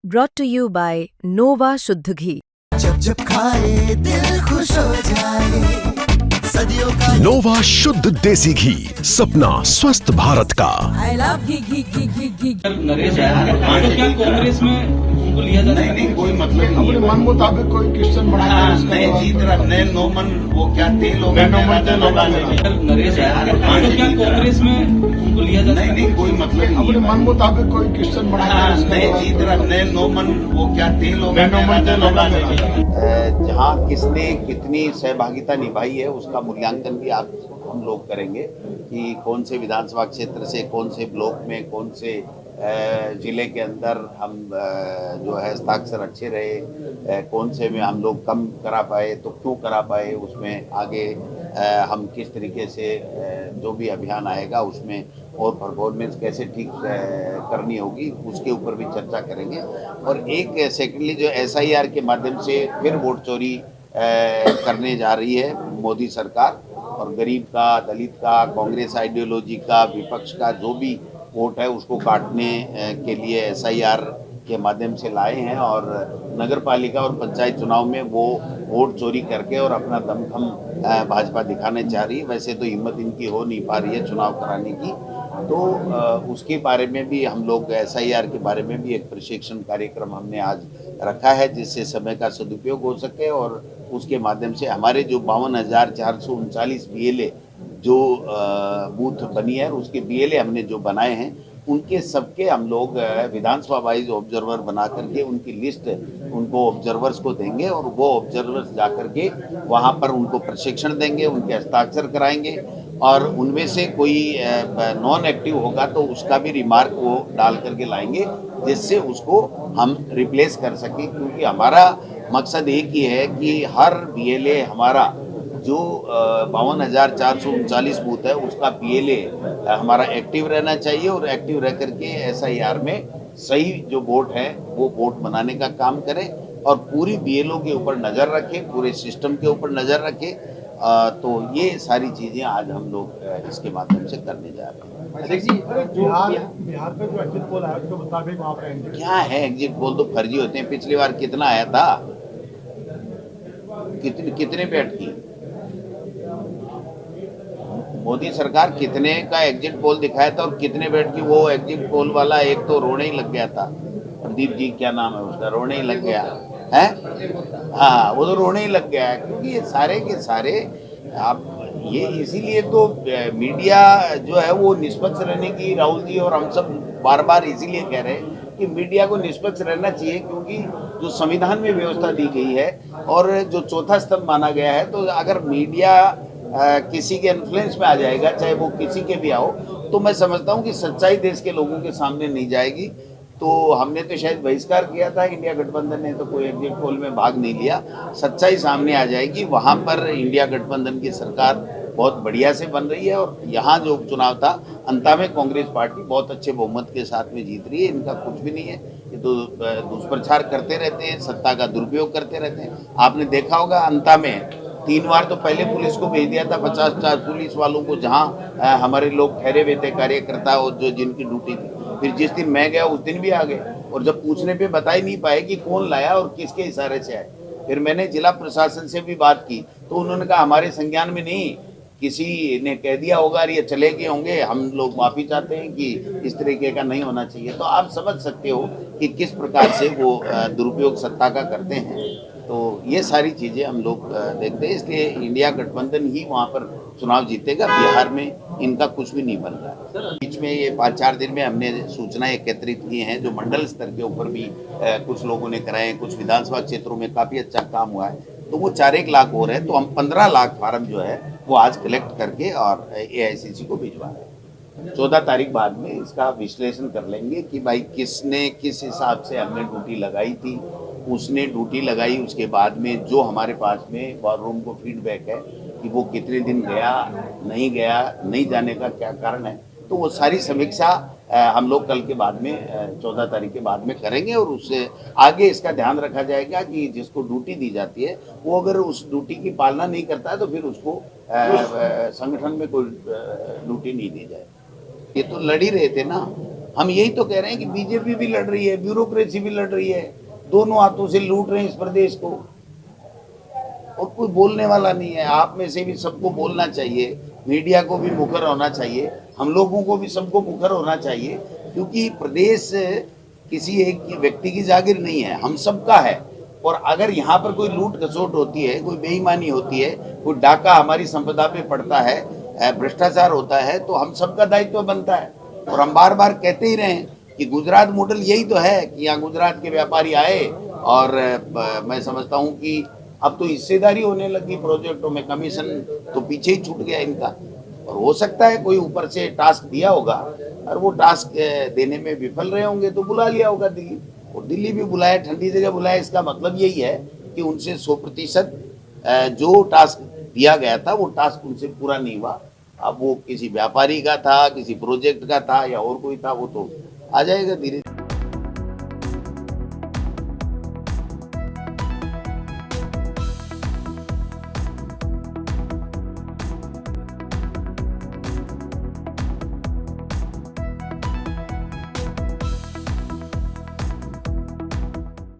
brought to you by Nova शुद्ध घी। जब जब खाए दिल खुश हो जाए, सदियों का नोवा शुद्ध देसी घी, सपना स्वस्थ भारत का। I love घी। नरेश तो क्या कांग्रेस में उनको लिया जा सकता नहीं कोई मतलब नहीं अपने मन मुताबिक कोई क्वेश्चन बढ़ा नए जीत रहा नए नोमन वो क्या तेल हो गया नरेश तो क्या कांग्रेस में उनको लिया जा सकता नहीं कोई मतलब नहीं अपने मन मुताबिक कोई क्वेश्चन बढ़ा नए जीत रहा नए नोमन वो क्या तेल हो गया जहाँ किसने कितनी सहभागिता निभाई है उसका मूल्यांकन भी हम लोग करेंगे कि कौन से विधानसभा क्षेत्र से कौन से ब्लॉक में कौन से जिले के अंदर हम जो है हस्ताक्षर अच्छे रहे, कौन से में हम लोग कम करा पाए तो क्यों करा पाए, उसमें आगे हम किस तरीके से जो भी अभियान आएगा उसमें और परफॉर्मेंस कैसे ठीक करनी होगी उसके ऊपर भी चर्चा करेंगे। और एक सेकेंडली जो SIR के माध्यम से फिर वोट चोरी करने जा रही है मोदी सरकार, और गरीब का, दलित का, कांग्रेस आइडियोलॉजी का, विपक्ष का जो भी वोट है उसको काटने के लिए SIR के माध्यम से लाए हैं और नगर पालिका और पंचायत चुनाव में वो वोट चोरी करके और अपना दमखम भाजपा दिखाने चाह रही है। वैसे तो हिम्मत इनकी हो नहीं पा रही है चुनाव कराने की, तो उसके बारे में भी हम लोग SIR के बारे में भी एक प्रशिक्षण कार्यक्रम हमने आज रखा है जिससे समय का सदुपयोग हो सके और उसके माध्यम से हमारे जो 52,439 BLA जो बूथ बनी है उसके BLA हमने जो बनाए हैं उनके सबके हम लोग विधानसभा वाइज ऑब्जर्वर बना करके उनकी लिस्ट उनको ऑब्जर्वर्स को देंगे और वो ऑब्जर्वर्स जा करके वहाँ पर उनको प्रशिक्षण देंगे, उनके हस्ताक्षर कराएंगे और उनमें से कोई नॉन एक्टिव होगा तो उसका भी रिमार्क वो डाल करके लाएंगे जिससे उसको हम रिप्लेस कर सकें, क्योंकि हमारा मकसद एक ही है कि हर BLA हमारा जो 52,439 बूथ है उसका BLA हमारा एक्टिव रहना चाहिए और एक्टिव रह करके SIR में सही जो वोट है वो वोट बनाने का काम करें और पूरी BLO के ऊपर नज़र रखें, पूरे सिस्टम के ऊपर नज़र रखें। तो ये सारी चीज़ें आज हम लोग इसके माध्यम से करने जा रहे हैं। बिहार में जो एग्जिट पोल आया उसके मुताबिक वहाँ पे क्या है एग्जिट पोल तो फर्जी होते हैं। पिछली बार कितना आया था, कितने पे अटकी मोदी सरकार, कितने का एग्जिट पोल दिखाया था और कितने बेट की वो एग्जिट पोल वाला एक तो रोने ही लग गया था, प्रदीप जी क्या नाम है उसका, रोने ही लग गया है। हाँ वो तो रोने ही लग गया है क्योंकि ये सारे के सारे आप ये इसीलिए तो मीडिया जो है वो निष्पक्ष रहने की राहुल जी और हम सब बार बार इसीलिए कह रहे हैं कि मीडिया को निष्पक्ष रहना चाहिए, क्योंकि जो संविधान में व्यवस्था दी गई है और जो चौथा स्तंभ माना गया है, तो अगर मीडिया किसी के इन्फ्लुएंस में आ जाएगा चाहे वो किसी के भी आओ तो मैं समझता हूँ कि सच्चाई देश के लोगों के सामने नहीं जाएगी। तो हमने तो शायद बहिष्कार किया था, इंडिया गठबंधन ने तो कोई एग्जिट पोल में भाग नहीं लिया, सच्चाई सामने आ जाएगी। वहाँ पर इंडिया गठबंधन की सरकार बहुत बढ़िया से बन रही है और यहाँ जो उपचुनाव था अंता में कांग्रेस पार्टी बहुत अच्छे बहुमत के साथ में जीत रही है। इनका कुछ भी नहीं है, ये तो दुष्प्रचार करते रहते हैं, सत्ता का दुरुपयोग करते रहते हैं। आपने देखा होगा अंता में 3 बार तो पहले पुलिस को भेज दिया था 50 पुलिस वालों को, जहां हमारे लोग ठहरे हुए थे कार्यकर्ता और जो जिनकी ड्यूटी थी। फिर जिस दिन मैं गया उस दिन भी आ गए और जब पूछने पे बता ही नहीं पाए कि कौन लाया और किसके इशारे से आए। फिर मैंने जिला प्रशासन से भी बात की तो उन्होंने कहा हमारे संज्ञान में नहीं, किसी ने कह दिया होगा और ये चले गए होंगे, हम लोग माफ़ी चाहते हैं कि इस तरीके का नहीं होना चाहिए। तो आप समझ सकते हो कि किस प्रकार से वो दुरुपयोग सत्ता का करते हैं। तो ये सारी चीज़ें हम लोग देखते हैं, इसलिए इंडिया गठबंधन ही वहाँ पर चुनाव जीतेगा। बिहार में इनका कुछ भी नहीं बन रहा है। बीच में ये 5-4 दिन में हमने सूचनाएं एकत्रित की हैं जो मंडल स्तर के ऊपर भी कुछ लोगों ने कराए हैं, कुछ विधानसभा क्षेत्रों में काफ़ी अच्छा काम हुआ है, तो वो 4-1 लाख हो रहे हैं। तो हम 15 लाख फार्म जो है वो आज कलेक्ट करके और AICC को भिजवा रहे हैं। 14 तारीख बाद में इसका विश्लेषण कर लेंगे कि भाई किसने किस हिसाब से हमने ड्यूटी लगाई थी, उसने ड्यूटी लगाई, उसके बाद में जो हमारे पास में वॉर रूम को फीडबैक है कि वो कितने दिन गया, नहीं जाने का क्या कारण है, तो वो सारी समीक्षा हम लोग कल के बाद में 14 तारीख के बाद में करेंगे और उससे आगे इसका ध्यान रखा जाएगा कि जिसको ड्यूटी दी जाती है वो अगर उस ड्यूटी की पालना नहीं करता है तो फिर उसको संगठन में कोई ड्यूटी नहीं दी जाए। ये तो लड़ ही रहे थे ना, हम यही तो कह रहे हैं कि बीजेपी भी लड़ रही है, ब्यूरोक्रेसी भी लड़ रही है, दोनों हाथों से लूट रहे हैं इस प्रदेश को, और कोई बोलने वाला नहीं है। आप में से भी सबको बोलना चाहिए, मीडिया को भी मुखर होना चाहिए, हम लोगों को भी सबको मुखर होना चाहिए, क्योंकि प्रदेश किसी एक व्यक्ति की जागीर नहीं है, हम सबका है। और अगर यहाँ पर कोई लूट खसोट होती है, कोई बेईमानी होती है, कोई डाका हमारी संपदा पे पड़ता है, भ्रष्टाचार होता है, तो हम सबका दायित्व बनता है। और हम बार बार कहते ही रहे कि गुजरात मॉडल यही तो है कि यहाँ गुजरात के व्यापारी आए और मैं समझता हूँ कि अब तो हिस्सेदारी होने लगी प्रोजेक्टों में, कमीशन तो पीछे ही छूट गया इनका। और हो सकता है कोई ऊपर से टास्क दिया होगा और वो टास्क देने में विफल रहे होंगे तो बुला लिया होगा दिल्ली, और दिल्ली भी बुलाया, ठंडी जगह बुलाया। इसका मतलब यही है कि उनसे 100% जो टास्क दिया गया था वो टास्क उनसे पूरा नहीं हुआ। अब वो किसी व्यापारी का था, किसी प्रोजेक्ट का था या और कोई था, वो तो आ जाएगा धीरे।